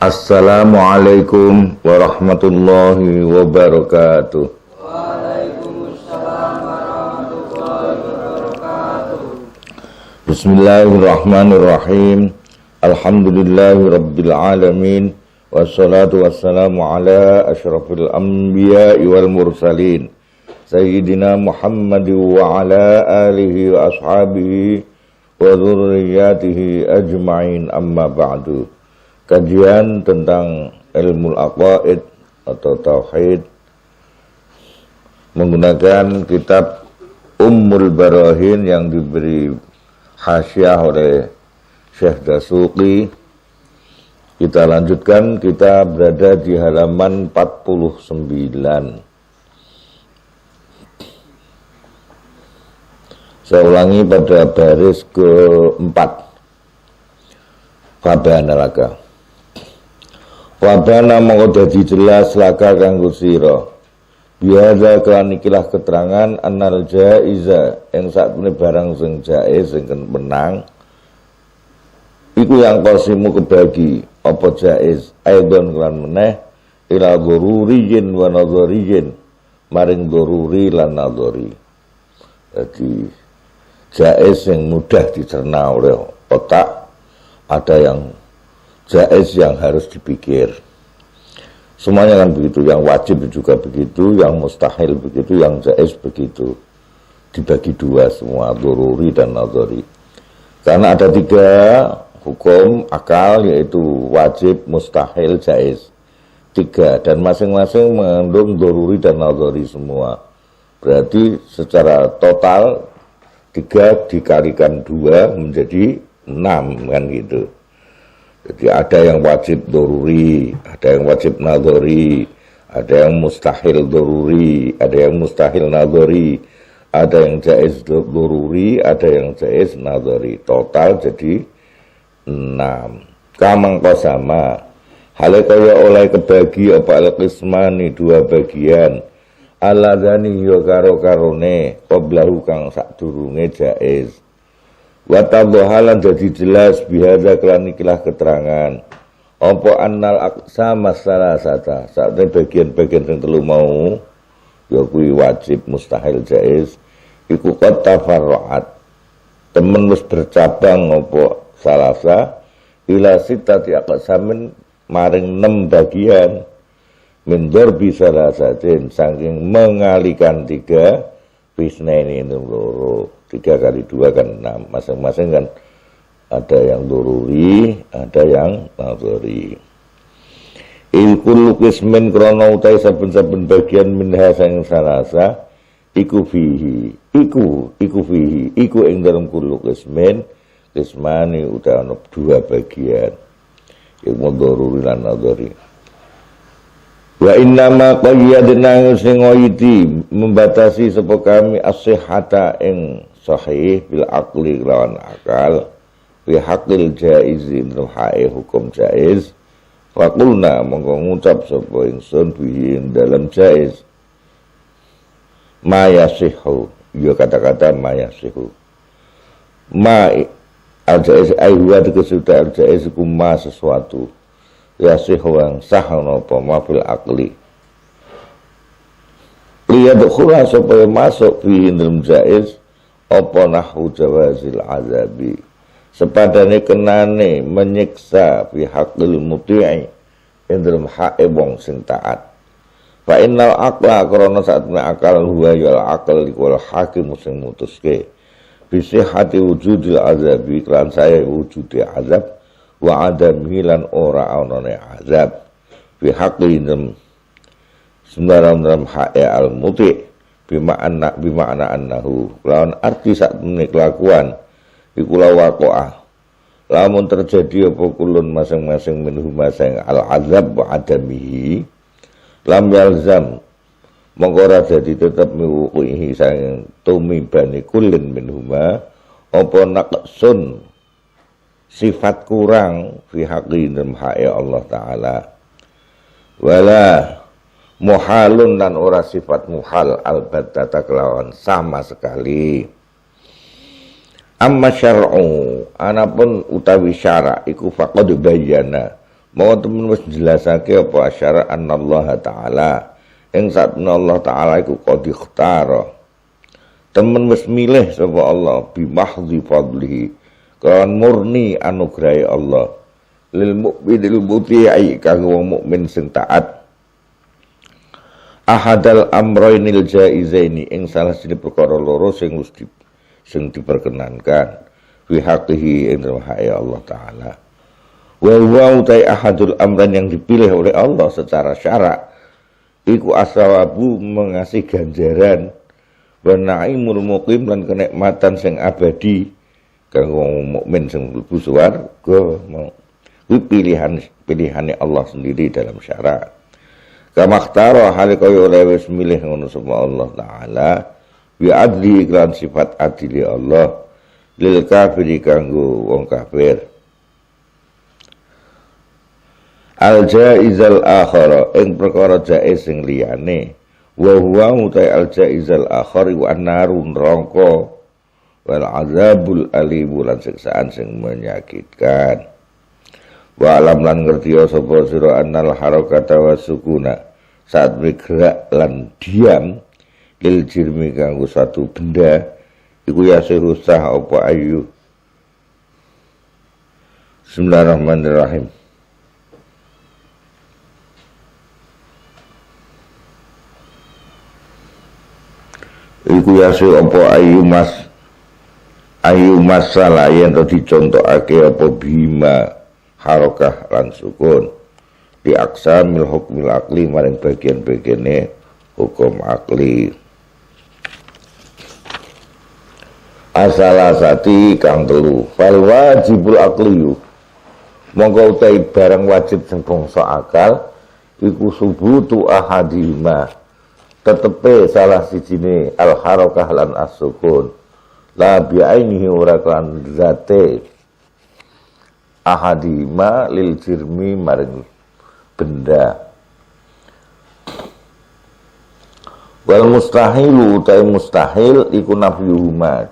Assalamualaikum warahmatullahi wabarakatuh. Waalaikumsalam warahmatullahi wabarakatuh. Bismillahirrahmanirrahim. Alhamdulillahi rabbil alamin. Wassalatu wassalamu ala asyrafil anbiya'i wal mursalin Sayyidina Muhammad wa ala alihi wa ashabihi wa dzurriyyatihi ajma'in, amma ba'du. Kajian tentang ilmu aqaid atau tauhid menggunakan kitab Ummul Barahin yang diberi hasyiah oleh Syekh Dasuqi. Kita lanjutkan, kita berada di halaman 49. Saya ulangi pada baris keempat. Fabana laka. Fabana mongko dadi jelas laka kanggo sira. Biasa kelan ikilah keterangan annal jaiza yang saat ini barang sing jaiz sing menang. Iku yang qasimu kebagi apa jaiz aidon kelan meneh ila dzururiyin wa nadhariyin maring dzururi lan nadhari. Jadi jaiz yang mudah dicerna oleh otak, ada yang jaiz yang harus dipikir. Semuanya kan begitu, yang wajib juga begitu, yang mustahil begitu, yang jaiz begitu. Dibagi dua semua, dzururi dan nadhari. Karena ada tiga hukum akal, yaitu wajib, mustahil, jaiz. Tiga, dan masing-masing mengandung dzururi dan nadhari semua. Berarti secara total 3 dikalikan 2 menjadi 6, kan gitu. Jadi ada yang wajib dzururi, ada yang wajib nadhari, ada yang mustahil dzururi, ada yang mustahil nadhari, ada yang jaiz dzururi, ada yang jaiz nadhari. Total jadi 6. Kamang qasama hale kaya oleh kebagi apa al-qismani 2 bagian. Aladzani yo karo-karone qablahu kang sadurunge jaiz. Wa tadhahalan jadi jelas bihadza kelan ikilah keterangan. Apa annal aqsama salasata, sakjane bagian-bagian sing telu mau ya kuwi wajib, mustahil, jaiz iku qad tafarra'at. Temen wis bercabang apa salasa ila sitati aqsamin maring 6 bagian. Min darbi salasatin saking mengalihkan 3 bisnaini itu loro. 3 kali 2 kan 6. Masing-masing kan ada yang dzururi, ada yang nadhari. Kullu qismin krana utai saben-saben bagian minha sang salasa iku fihi. Iku fihi. Iku ing dalem kullu qismin qismani utai ana 2 bagian. Iku dzururi lan nadhari. Wa innama qayyadna sing ngoyiti membatasi sapa kami as-sihhata ing sahih bil aqli lawan akal fi haqqil jaiz indro hae hukum jaiz. Wa qulna monggo ngucap sapa ingsun bihi dalam jaiz ma yasihu, ya kata-kata ma yasihu. Ma al-jaiz aywa dikesudah al-jaiz kuma sesuatu yasihu yang sah napa mafil aqli liyadkhula supaya masuk fi dalam jaiz apa nahwu jawazil azabi sepadane kenane menyiksa fi haqqil muti'i dalam hak wong sing taat. Fa innal aqla karena saat akal huwa yal aql wal hakim sing mutuske bi sihhati wujudil azabi kan saya wujudi azab wa adamihi lan ora anane azab fi haqqin sembarang hae al muti bima'na annahu lawan arti sak menik kelakuan iku lawaqah lamun terjadi apa kulun masing-masing minhuma sing al azab wa adamihi lam yalzam mongko ora dadi tetep miwuhi sang tumibane kulun minhuma apa naqsun sifat kurang fi haqqin hae Allah taala wala muhalun dan ora sifat muhal albattata kelawan sama sekali. Amma syar'u anapun utawi syara iku faqad bayyana Mau temen wis jelasake apa asyara anallaha ta'ala ing satna Allah taala iku qad ikhtara. Temen wis milih sapa Allah bi mahdhi fadlihi kan murni anugrahe Allah lil mu'minil muti'i kanggo wong mukmin sing taat. Ahadal amrainil jaizaini ing salah siji perkara loro sing diperkenankan fi haqqihi ing Allah taala. Wa huwa utai ahadul amran yang dipilih oleh Allah secara syarak iku asawabu mengasih ganjaran wa naimul muqim lan kenikmatan sing abadi kanggo wong mukmin sing mlebu swarga. Kuwi pilihane Allah sendiri dalam syarak. Kama ikhtara hal kaya oleh wis milih ngono sapa Allah taala bi adli iklan sifat adili Allah lil kafiri kanggo wong kafir. Al jaizal akhara ing perkara jaiz sing liyane wa huwa utai al jaizal akhari wa narun neraka wal azabul alim lan siksaan sing menyakitkan. Wa alam lan ngerti sapa sira annal harakata wa sukuna saat bergerak lan diam lil jirmi kanggo satu benda iku yasiru sah apa ayu. Bismillahirrahmanirrahim. Iku yasi apa ayu masalah yang tadi dicontohake apa bima harokah lan sukun di aksamil hukmil akli maring bagian-bagiane hukum akli. Asalasati kang telu fal wajibul akliyu mongko utai barang wajib sing bangsa akal iku subutu ahadima tetepe salah sijine al harakah lan as-sukun la bi'ainihi ora kan zate ahadima lil jirmi maring benda. Wal mustahilu utai mustahil iku nafyuhuma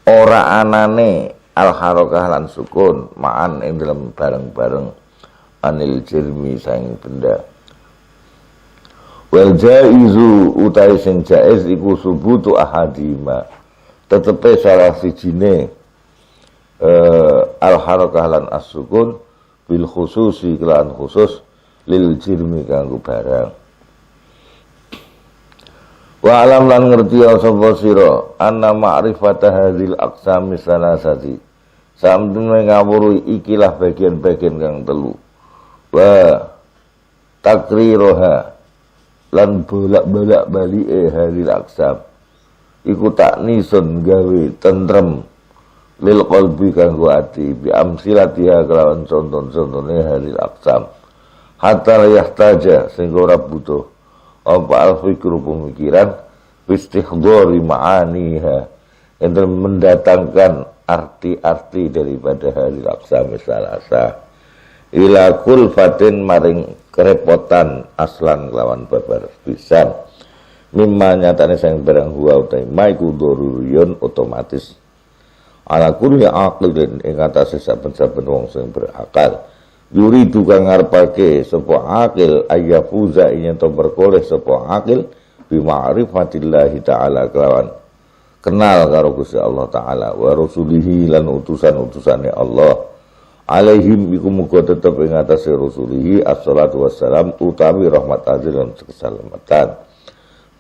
ora anane al harakah lan sukun ma'an ing dalam bareng-bareng anil jirmi saing benda. Wal jaizu utai sing jaiz iku subutu ahadima tetepe salah sijine al harakah lan as-sukun bil khususi kelan khusus lil jirmi kanggo barang. Wa alam lan ngerti sapa sira anna ma'rifata hadzal aqsam salasati sampeyan ngawruhi ikilah bagian-bagian kang telu wa takriroha lan bolak-balik balike hadzal aqsam iku taknisun gawe tentrem lil qalbi kanggo ati bi amsilatiha kelawan conton-contone hadzal aqsam hatta yahtaja sehingga ora butuh apa al-fikru pemikiran istihdari ma'aniha yang mendatangkan arti-arti daripada hadzal aqsam salasa ila kulfatin maring kerepotan aslan kelawan babar pisan mimma nyatane sing barang huwa utai maiku doruriyun otomatis ala kulli aqilin ing atase saben-saben wong sing berakal yuri tukang ngarepake sapa akil ayafuza ing ento berkoleh sapa akil bi ma'rifatillahi taala kelawan kenal karo Gusti Allah taala wa rasulihi lan utusan-utusane Allah alaihim iku muga tetep ing atase rasulihi assalatu wassalam utawi rahmat azil lan keselamatan.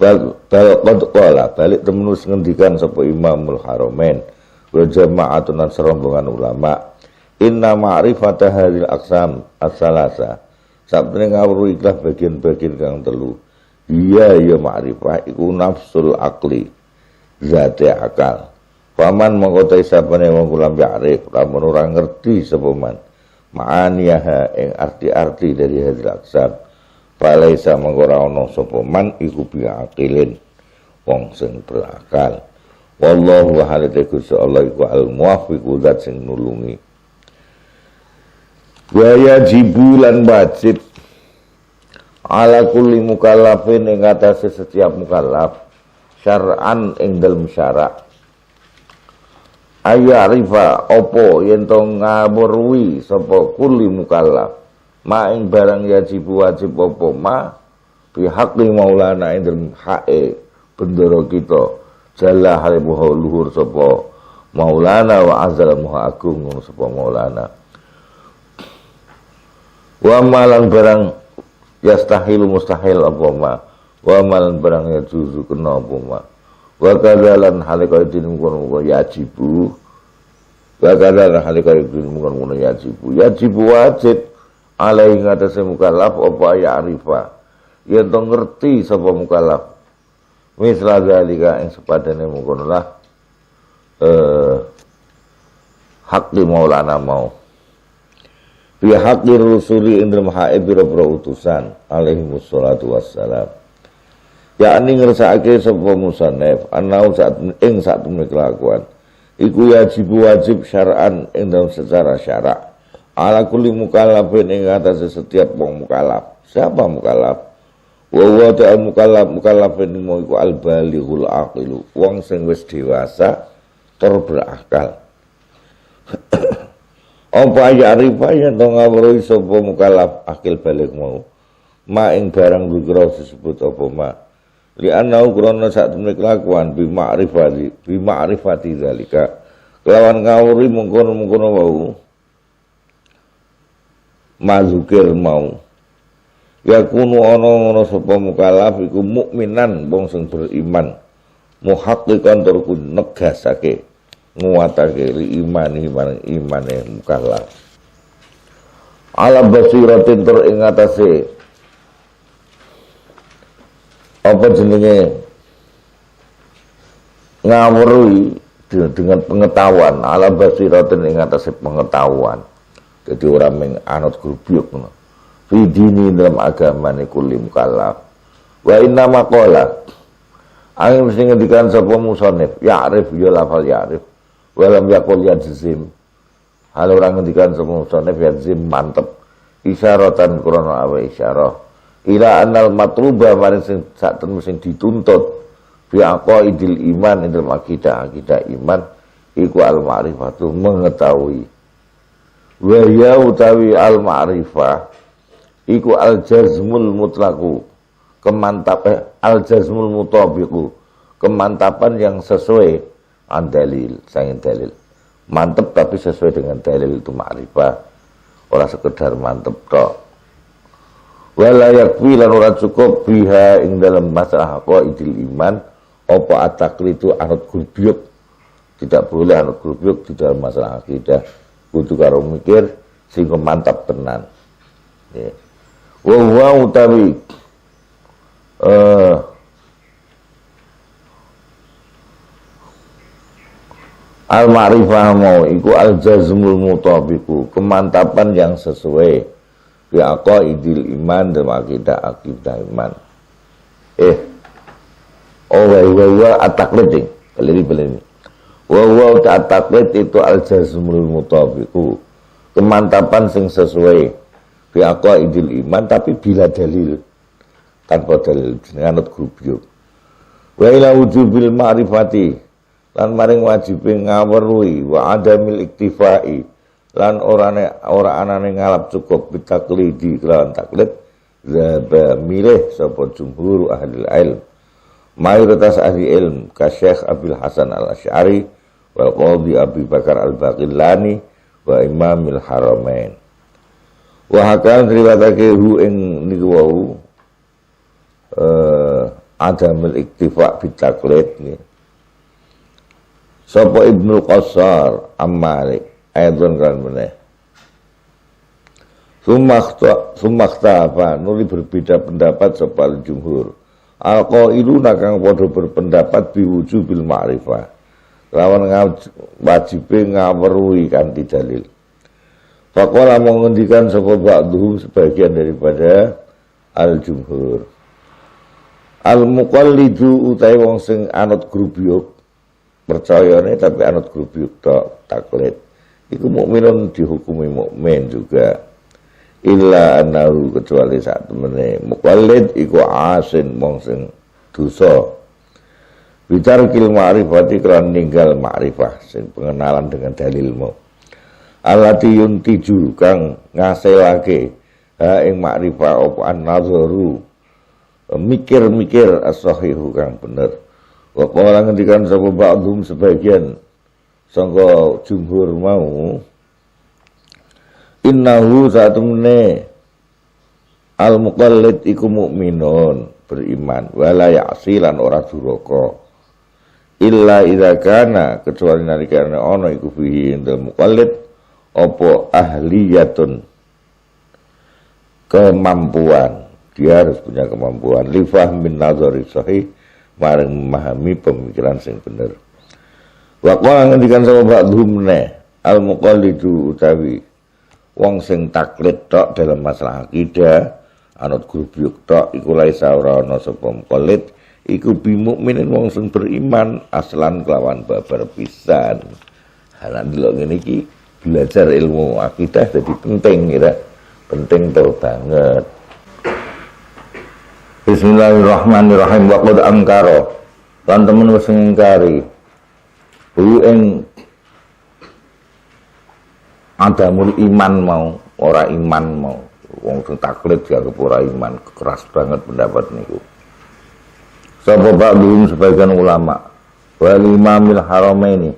Bal qad qala balik temenus ngendikan sapa Imamul Haramain wa jama'atun serombongan ulama inna ma'rifata hadhil aqsam as-salasa sabene ngawruh ikhlas bagian-bagian kang telu iya ya ma'rifah iku nafsul akli zate akal. Paman mengkotai sapane wong kula ya'rif lamun ora ngerti sapa man ma'aniyaha ing arti-arti dari hadzal aqsam falaisa mengko ora ana sapa man iku biaqilin wong sing berakal. Wallahu halate Gusti Allah iku al-muwaffiqu zat sing nulungi. Wa yajibu lan wajib ala kulli mukallafin ing atase setiap mukallaf syar'an ing dalem syarak ayarifa opo yen to ngawruhi sapa kuli mukallaf ma ing barang yajib wajib opo ma bi haqqi maulana ing hae bendoro kita jalla halimuha luhur sapa maulana wa azza muha agung sapa maulana wa malan barang yastahilu mustahil apa ma wa malan barang ya juzu kena apa ma wa kadzalan halika idin mungkon yajibu wa kadzalan halika idin mungkon yajibu wajib alaihi ngatasi mukallaf apa ya arifa yen to ngerti sapa mukallaf misla zalika ing sepadane mungkon lah hak di maulana mau bi haqqi rusuli indal hae biro utusan alaihi wassalatu wassalam yakni ngersakake sapa musannif anau saat temne kelakuan iku wajib syar'an ing dalam secara syarak ala kulli mukallafin ing atase setiap wong mukallaf siapa mukallaf wa wa ta'al mukallafin mau iku al balighul aqilu wong sing wis dewasa tur berakal apa ya arifa yen to ngawruhi sapa mukallaf akil balik mau ma ing barang dikira disebut apa ma li anau krana sak temne kelakuan bi ma'rifati zalika kelawan ngawruhi mungkon-mungkon wau mazukir mau ya kunu ana sapa mukallaf iku mukminan wong sing beriman muhaqqiqan tur negasake nguatake imani imane mukallaf ala basiratin tur ing atase apa jenenge ngawruhi dengan pengetahuan ala basiratin ing atase pengetahuan jadi orang yang anut grubyuk ngono fi dini dalam agamane kulli mukallaf wa inna maqala angin mesti ngendikan sapa musannif ya'rif ya lafal ya'rif walam yakul yadzim hal orang ngendikan sapa musannif yadzim mantep isyaratan krana awe isyarah ila annal matruba maring sing sak temen sing dituntut bi aqaidil iman ing dalam akidah iman iku al ma'rifatu mengetahui wa ya utawi al ma'rifah iku al jazmul mutlaqu al jazmul mutabiqu kemantapan yang sesuai dalil sangin dalil mantep tapi sesuai dengan dalil itu ma'rifah ora sekedar mantep tok wala yakfi lan ora cukup biha ing dalam masalah qaidil iman apa at-taqlidu anut grubyuk tidak boleh anut grubyuk di dalam masalah akidah kudu karo mikir sehingga mantap tenan ya wa utawi al-ma'rifah mau iku al-jazmul mutabiqu kemantapan yang sesuai bi aqaidil iman dan akidah iman wa at-taqlid belini wa at-taqlid itu al-jazmul mutabiqu kemantapan sing sesuai bi aqaidil iman tapi bila dalil tanpa dalil nganut grubyuk wa ila wujubil ma'rifati lan maring wajibe ngawruhi wa adamil iktifai lan ora anane ngalap cukup bitaklidi kelawan taklid zaba milih sapa jumhur ahli ilm mayoritas ahli ilm ka Syekh Abdul Hasan Al-Asy'ari wal Qadhi Abi Bakar Al-Baqillani wa Imamil Haramain wa hakan riwayatake hu ing niku wau adamil iktifa bitaklid nggih sapa Ibnu Qassar Am-Malik ayatun kan meneh sumakta apa nuli berbeda pendapat sapa jumhur al-qailuna kang padha berpendapat biwujubil ma'rifah lawan wajibe ngawruhi kanthi dalil faqala mengendikan sapa ba'dhum sebagian daripada al-jumhur al-muqallidu utai wong sing anut grubyuk percayane tapi anut grubyuk tok taklid iku mukminun dihukumi mukmin juga illa annahu kecuali sak temene muqallid iku asin wong sing dosa bitarkil ma'rifati kelan ninggal ma'rifah sing pengenalan dengan dalilmu allati yuntiju kang ngasilake ha ing ma'rifah apa an-nazaru mikir-mikir as-sahihu kang bener wa qala ngendikan sapa ba'dhum sebagian sangka jumhur mau innahu satumne al-muqallid iku mukminun beriman wala ya'silan ora duraka illa idza kana kecuali nalikane ana iku fihi indal muqallid apa ahliyatun kemampuan dia harus punya kemampuan li fahmin nazari sahih maring memahami pemikiran sing bener wa qala ngendikan sama ba'dhum ne al muqallidu utawi wong sing taklid tok dalam masalah akidah anut grup tok iku laisa ora ana sapa muqallid iku bimukminin wong sing beriman aslan kelawan babar pisan. Halan delok ngene iki belajar ilmu akidah jadi penting ya. Penting banget. Bismillahirrahmanirrahim wa qad angkara. Lan temen wis ngingkari. Ing adamul iman mau, ora iman mau. Wong sing taklid dianggap ora iman, keras banget pendapat niku. Sapa ba'dhum sebagian ulama wal imamil haramaini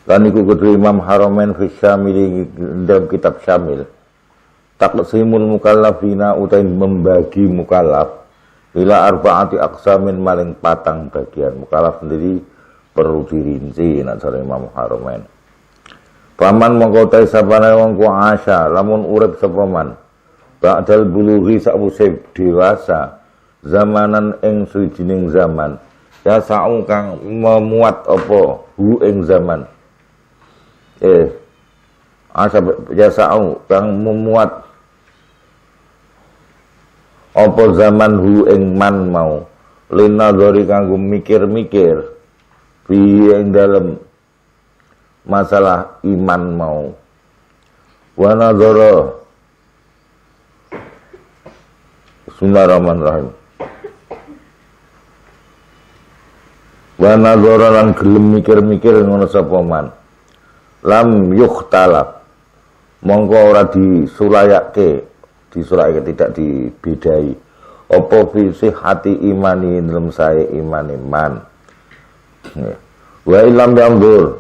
lan iku kudu imam haramain fi syamil dalam kitab syamil taqsimul mukallafina utain membagi mukallaf bila arba'ati aqsamin maling patang bagian mukallaf sendiri perlu dirinci nek cara imam haramain paman mongko ta sapane wong ku asya lamun urip sapa man ba'dal bulughi sakwise dewasa zamanan ing suwijining zaman ya sa'u kang memuat apa hu ing zaman ya sa'u kang memuat apa zaman hu ing man mau linadhari kanggo mikir-mikir fi ing dalem masalah iman mau wa nadhara Bismillahirrahmanirrahim wa nadhara lan gelem mikir-mikir ngono sapa man lam yukhtalaf mongko ora disulayake tidak dibedai apa fi sihhati imani dalam sae imane man wa ilam yandur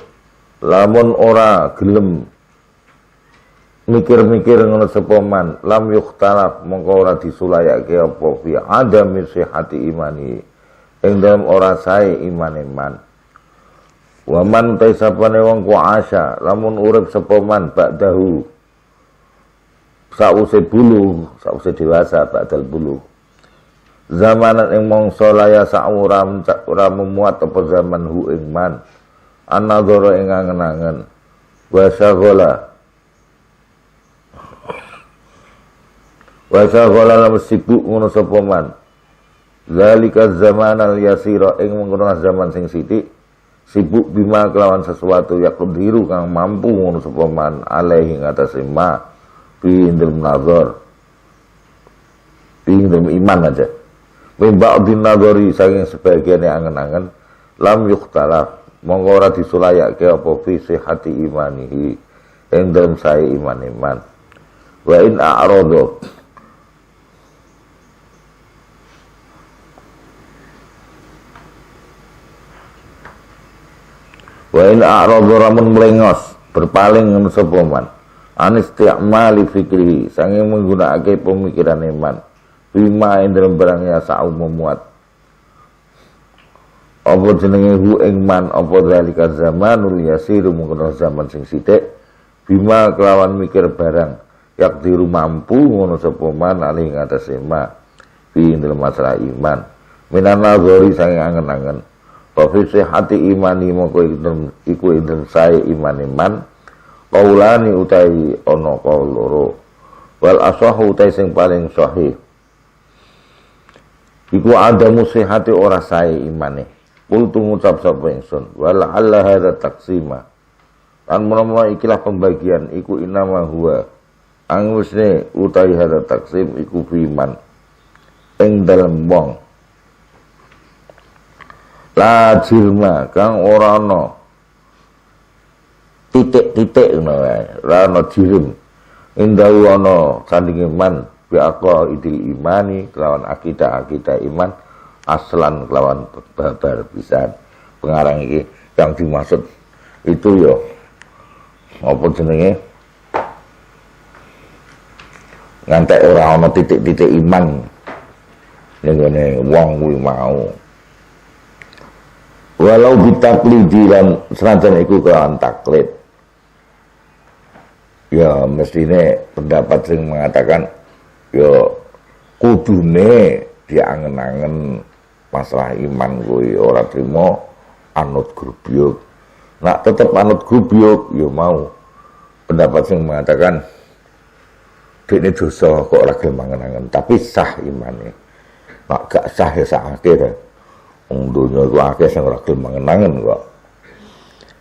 lamun ora gelem mikir-mikir ngono sapa man lam yukhtalaf mongko ora disulayake apa fi adami sihhati imani ing dalem ora sae imane man wa man taisapane wong ku asya lamun urip sapa man ba'dahu sause bulu sause dewasa ba'dal bulu zamanan ing mangsa laya saura ora memuat apa zaman hu ing man anadzara ing angen-angen wa syaghala lam sibuk ngono sapa man zalika zamanal yasira ing mengkono zaman sing sithik sibuk bima kelawan sesuatu yaqdiru kang mampu ngono sapa man alaihi ngatasi ma bindul nazar bindul iman aja mimba'din nazari saking sebagian angen-angen lam yukhtalaf mongko ora disulayake apa fi sihhati imanihi ing dalem sae iman wa in a'rada wa in a'rada ramun melengos berpaling ngono sapa man anisti'mali fikri sange menggunaake pemikiran iman bima ing dalem barang ya sa'u memuat apa jenenge hu ing man apa zalika zamanul yasir mungkon zaman sing sithik bima kelawan mikir barang yak diru mampu ngono sapa man ali ngatasi ma fi dalem masalah iman minan nazari sange angen-angen Wafisi hati imani moko iku idem sae imani man qaulani utai ono qaul loro wal asahu utai sing paling sahih iku ada musihati ora sae imane kultu ngucap sapa ingsun wal alla hadza taqsima an menawa ikilah pembagian iku inama huwa angusne utai hadza taqsim iku fiman ing dalem wong la jirma kang ora ana titik-titik ngono wae, ora ana jirim. Indahu ana sandinge man bi idil imani kelawan akidah iman aslan kelawan babar pisan. Pengarang iki yang dimaksud itu yo apa jenenge ngantek ora ana titik-titik iman ngene wong kuwi mau. Walau ditaklidi lan senajan iku kelawan taklid. Ya mestine pendapat sing mengatakan ya kudune diangen-angen masalah iman kuwi ora trimo anut grubyuk. Nak tetep anut grubyuk ya mau pendapat sing mengatakan dekne dosa kok ora gelem mangen-angen tapi sah imane. Nak gak sah ya sakake ta. Wong donya ku akeh sing ora gelem mangen-angen kok.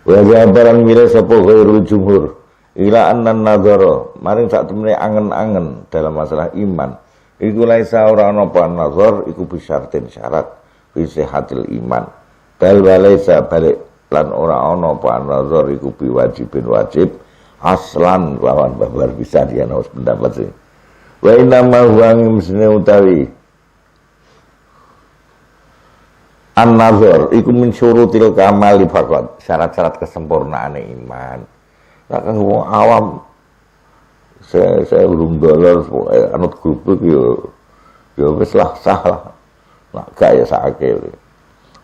Wa barang milih sapa ghairul jumhur ila annan nazara maring sak temene angen-angen dalam masalah iman iku laisa ora ana apa nazar iku bisyartin syarat fi sihatil iman bal walaisa balik lan ora ana apa nazar iku biwajibin wajib aslan lawan babar bisa dia harus pendapat sih wa inna ma huwa misne utawi an-nazar iku min syurutil kamali faqat syarat-syarat kesempurnaane iman. Nah kan wong awam saya belum dolar anut grup yo wis lah sah lah. Nak gak ya sakake.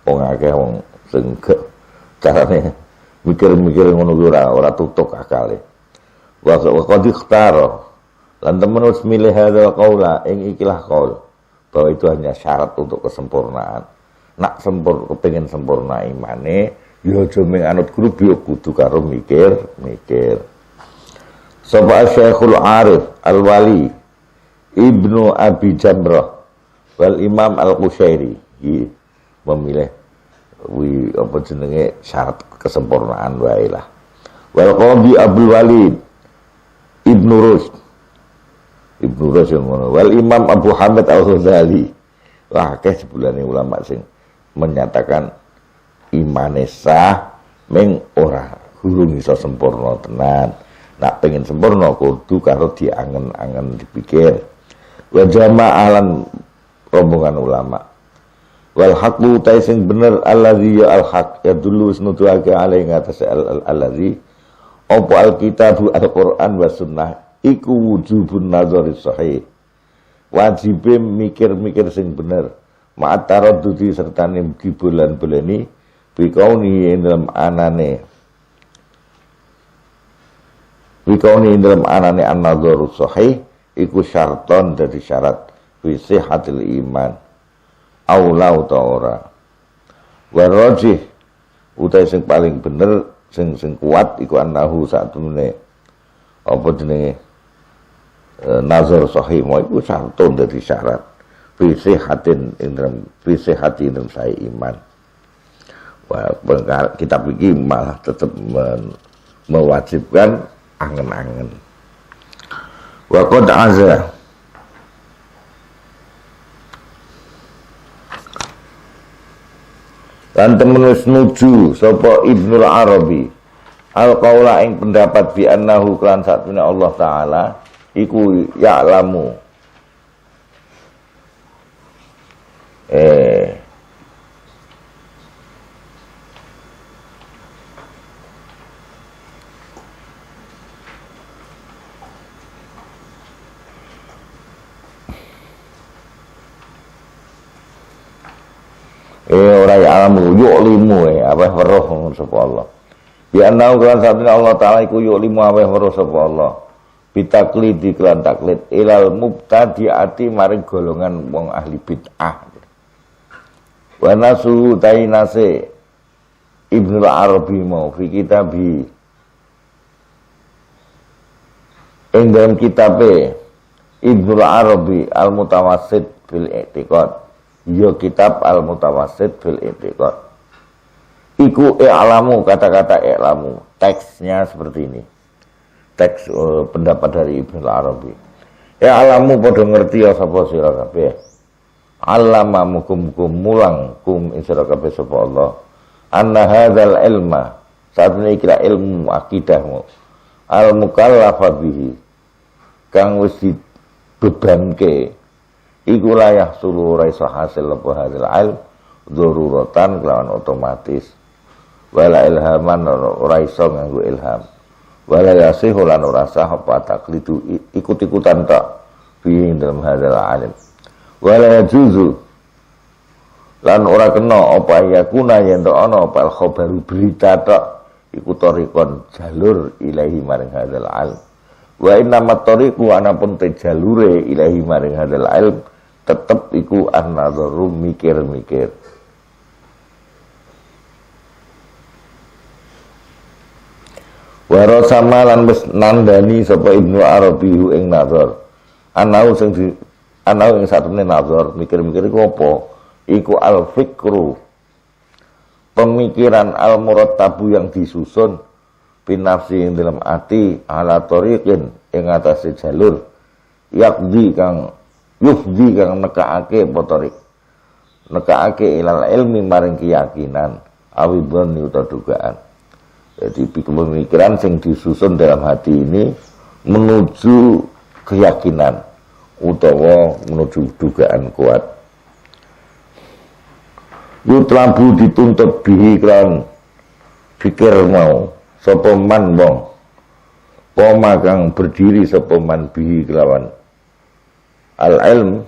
Wong akeh wong sing carane mikir-mikir ngono kuwi ora tutuk akale. Wa qad ikhtara lan temen wis milih hadza qaula ing ikilah qaul bahwa itu hanya syarat untuk kesempurnaan. Nak kepengin sempurna imane ya aja mung anut grup ya kudu karo mikir. Sapa Syekhul Arif Al-Wali Ibnu Abi Jamrah wal Imam Al-Qushairi memilih apa jenenge syarat kesempurnaan wae lah. Wal Qadhi Abdul Walid Ibnu Rusd wal Imam Abu Hamid Al-Ghazali. Wah akeh sebulane ulama sing menyatakan imane sah ming ora gurung iso sempurna tenan. Nak pengen sempurna kudu karo diangen-angen dipikir. Wa jama'alan rombongan ulama. Wal haqqu ta sing bener allazi ya al haq ya dulu nutuake ale ngatas allazi apa alkitabu al-Qur'an wa sunnah iku wujubun nazari sahih. Wajibe mikir-mikir sing bener. Ma'at taraddudi sertane dibulan-bulani bikauni dalam anane an-nadharu sahih iku syarton dari syarat fi sihhatil iman aulau ta'ora wa rajih utai sing paling bener sing kuat iku annahu satemene apa jenenge nazar sahih mau iku syarton dari syarat fi sihhatin dalam saya iman. Wah, kitab ini malah tetap mewajibkan angen-angen. Wa qad azza lan temen wis nuju sapa Ibnul Arabi al-qaula ing pendapat bi annahu kan satune Allah taala iku ya'lamu ora ya alamu yu'limu apa weruh sapa Allah. Bi annahu kan satune Allah taala iku yu'limu apa weruh sapa Allah. Bitaklidi kelan taklid ilal mubtadi'ati maring golongan wong ahli bid'ah. Wa nasu tainase Ibnu Arabi mau fi kitabi ing dalam kitabe Ibnu Arabi Al-Mutawassit fil I'tiqad. Ya kitab Al-Mutawassit fil I'tiqad. Iku i'lamu kata-kata i'lamu teksnya seperti ini. Teks pendapat dari Ibnu Arabi. I'lamu padha ngerti ya sapa sira kabeh. allama mukum mulang kum insira kabeh sapa Allah anna hadzal ilma satune kira ilmu akidahmu al mukallafa bihi kang wis dibebanke iku layah sulu ora iso hasil apa hadzal ilm daruratan kelawan otomatis wala ilhaman ora iso nganggo ilham wala yasihu lan ora sah apa taklidu ikut-ikutan tok fi dalam hadzal alim wala yajuzu lan ora kena apa yakuna yen tok ana apa khabaru berita tok iku tariqon jalur ilahi maring hadzal alim wa inna matariqu anapun te jalure ilahi maring hadzal alim tetep iku an-nadharu mikir-mikir. Waro sama lan wis nandani sapa Ibnu Arabi ing nazar. Anau sing satune nazar mikir-mikir iku apa? Iku al-fikru. Pemikiran al-murattabu yang disusun binafsi ing dalam ati ala tariqin ing atase jalur yufdi kang nekaake potorik. Nekaake ilal ilmi maring keyakinan awibon uta dugaan. Jadi pemikiran yang disusun dalam hati ini menuju keyakinan utawa menuju dugaan kuat. Yutlabu dituntut bihi klan pikir mau sapa man wong koma kang berdiri sapa man bihi kelawan al ilm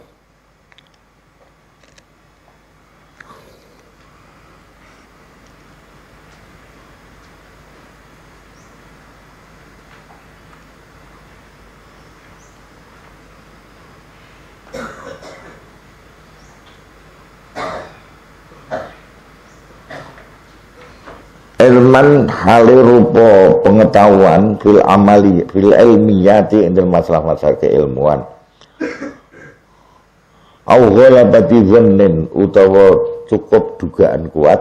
ilman hale rupa pengetahuan fil amali fil ilmiyati indal masalah-masalah keilmuan au ghalabati dhannin utawa cukup dugaan kuat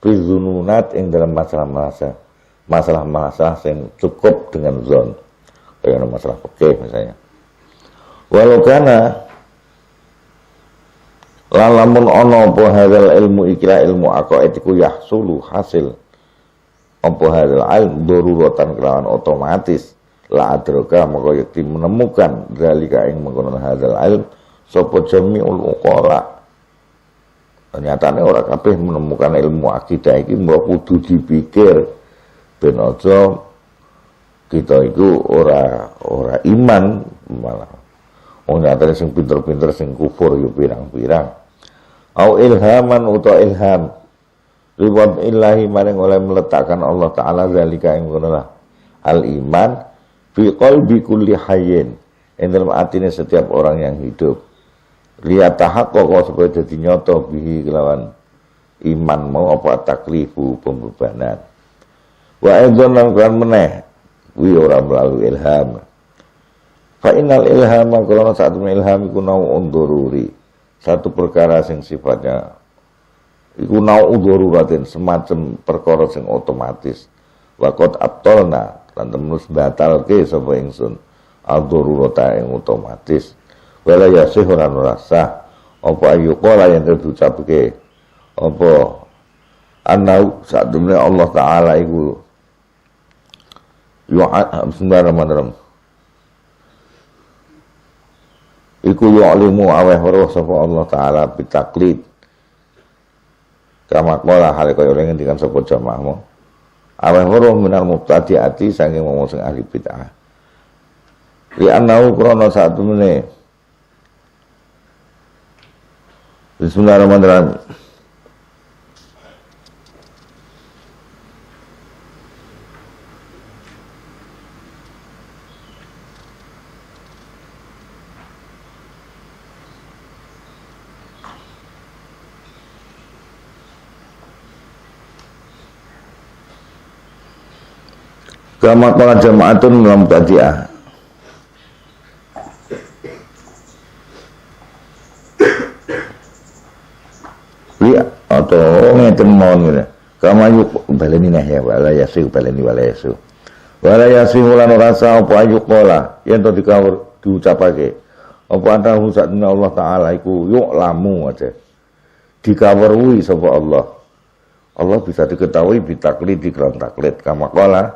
fi dzununat ing dalam masalah-masalah sing cukup dengan zon kaya masalah fikih misalnya walau kana lamun ana apa hadzal ilmu ikra ilmu aqaid iku yahsulu hasil apa hadzal ilm daruratan kelawan otomatis la adroka maka yakti menemukan zalika ing mengkono hadzal ilm sapa jami'ul uqala ternyatane ora kabeh menemukan ilmu akidah iki mbok kudu dipikir ben aja kita iku ora iman malah wong nyatane sing pinter-pinter sing kufur yo pirang-pirang au ilhaman utawa ilham riwat ilahi maring oleh meletakkan Allah Ta'ala zalika yang mengenal al-iman fi qalbi kulli hayyin yang dalam hatinya setiap orang yang hidup lihat tahaqqaqa supaya jadi nyoto bihi kelawan iman mau apa taklifu pembebanan wa aidan lan kan meneh wi ora melalui ilham fa innal ilhama kalau satu ilham iku nau'un daruri satu perkara sing sifatnya iku nau'u daruratin semacam perkara sing otomatis waqad abtalna lan terus batalke sapa ingsun ad-darurata ing otomatis wala yasih ora sah apa ayu qala yang diucapke apa anau sadune Allah Taala iku bismillahirrahmanirrahim iku ya'limu aweh weruh sapa Allah Taala bitaklid kama qala hale kaya ora ngendikan sapa jamaahmu aweh weruh minal mubtadi'ati saking wong sing ahli bid'ah li annahu krana satemene bismillahirrahmanirrahim kama qala jama'atun minal mubtadi'ah atau ngeten mawon ngene kama yuk baleni nah ya wala yasu baleni wala yasu lan rasa apa ayu qala yen to diucapake apa anahu satuna Allah taala iku yu'lamu aja dikaweruhi sapa Allah. Allah bisa diketahui bitaklid dikran taklid kama qala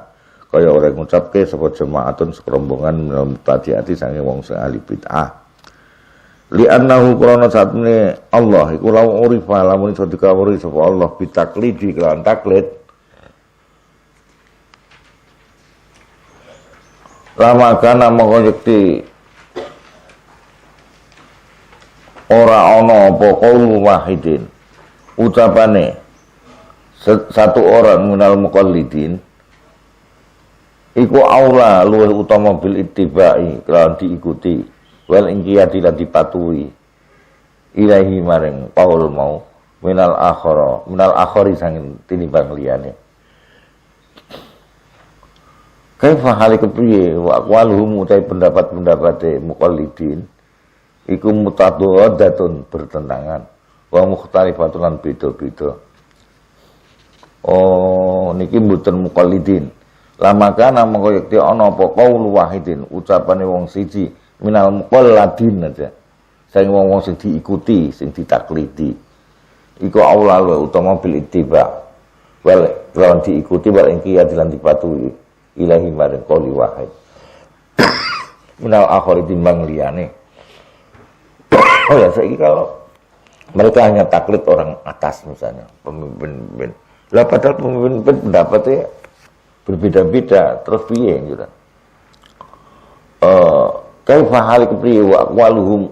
kaya orang ngucapke sapa jemaatun sekerombongan minal mubtadi'ati sange wong sing ahli bid'ah. Li annahu krana satune Allah iku lawu urifa lamun iso dikawruhi sapa Allah bitaklid dikran taklid lama kana mongko yekti ora ana apa qaulu wahidin ucapane satu orang minal muqallidin iku aula luwih utama bil ittibai kelawan diikuti wal ingkiyati lan dipatuhi ilahi maring qaul mau minal akhari sanging tinimbang liyane. Kaifa hale kepriye wa aqwaluhum utai pendapat-pendapate muqallidin iku mutadaddatun bertentangan wa mukhtalifatun lan beda-beda. Oh niki mboten muqallidin. Lama kana mengko yekti ana apa qaul wahidin ucapane wong siji minal muqalladin aja. Sing wong-wong sing diikuti, sing ditaklidi. Iku aula utama bil ittiba. Wal lawan diikuti wal ingkiyat lan dipatuhi ilahi maring qauli wahid. Minal akhari timbang liyane. Oh ya saiki kalau mereka hanya taklid orang atas misalnya, pemimpin. Lah padahal pemimpin pendapatnya berbeda-beda, terus piye gitu. Kaifa hal kepriye wa aqwaluhum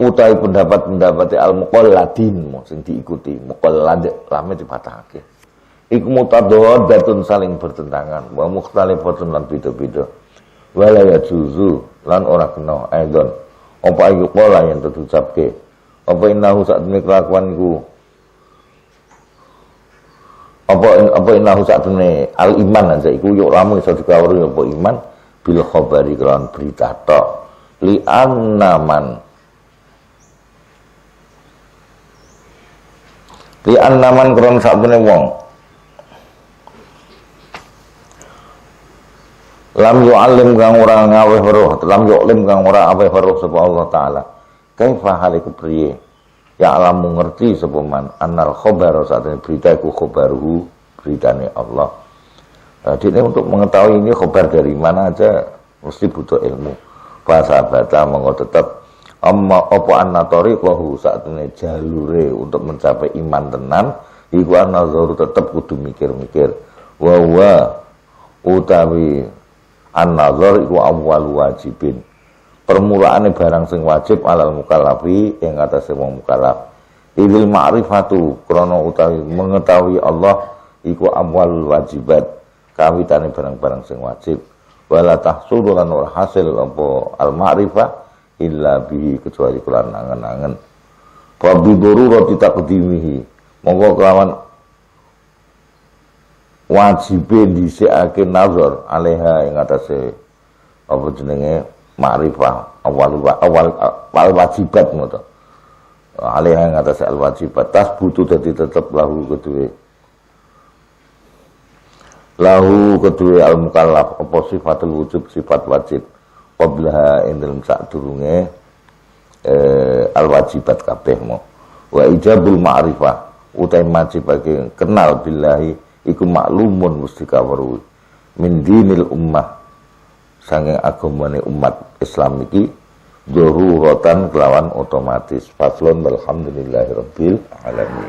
utai pendapat-pendapate al-muqalladin sing diikuti, muqallad lame dipatahake. Iku mutadaddatun saling bertentangan, wa mukhtalifatun lan beda-beda. Wala yajuzu lan ora kena aidon. Apa iku qala yang terucapke. Apa innahu sakmene kelakuan iku apa innahu sakmene al iman aja iku yo lamu iso dikawruhi apa iman bil khabari kelawan berita tok li annaman kron sakmene wong lam yu'allim kang ora ngaweh weruh lam yu'lim kang ora aweh weruh sapa Allah taala kaifa haliku priye ya alamu ngerti sapa man annal khabar satene berita iku khabaruhu beritane Allah. Jadi untuk mengetahui ini khabar dari mana aja mesti butuh ilmu. Bahasa bata monggo tetap amma apa annatori qahu satene jalure untuk mencapai iman tenan iku an-nazaru tetep kudu mikir-mikir. Wa utawi an-nazar iku awwal wajibin. Permulaane barang sing wajib alal mukallafi ing atase wong mukallaf. Idil ma'rifatu krana utawi mengetahui Allah iku awwal wajibat kawitane barang-barang sing wajib. Wala tahsulu lan ora hasil apa al ma'rifah illa bihi kecuali kelan angen-angen. Fa bi darurati taqdimihi monggo kelawan wajibe dhisikake nazar alaiha ing atase apa jenenge ma'rifah awal wajibat ngono. Alaiha ing atase al wajibat tas butuh dadi tetep lahu kedue al mukallaf apa sifatul wujub sifat wajib qablaha ing dalem sadurunge al wajibat kabeh mo wa ijabul ma'rifah utai wajibake kenal billahi iku maklumun mesti kawruhi min dinil ummah sanging agamane umat Islam iki daruratan kelawan otomatis faslon walhamdulillahirabbil alamin.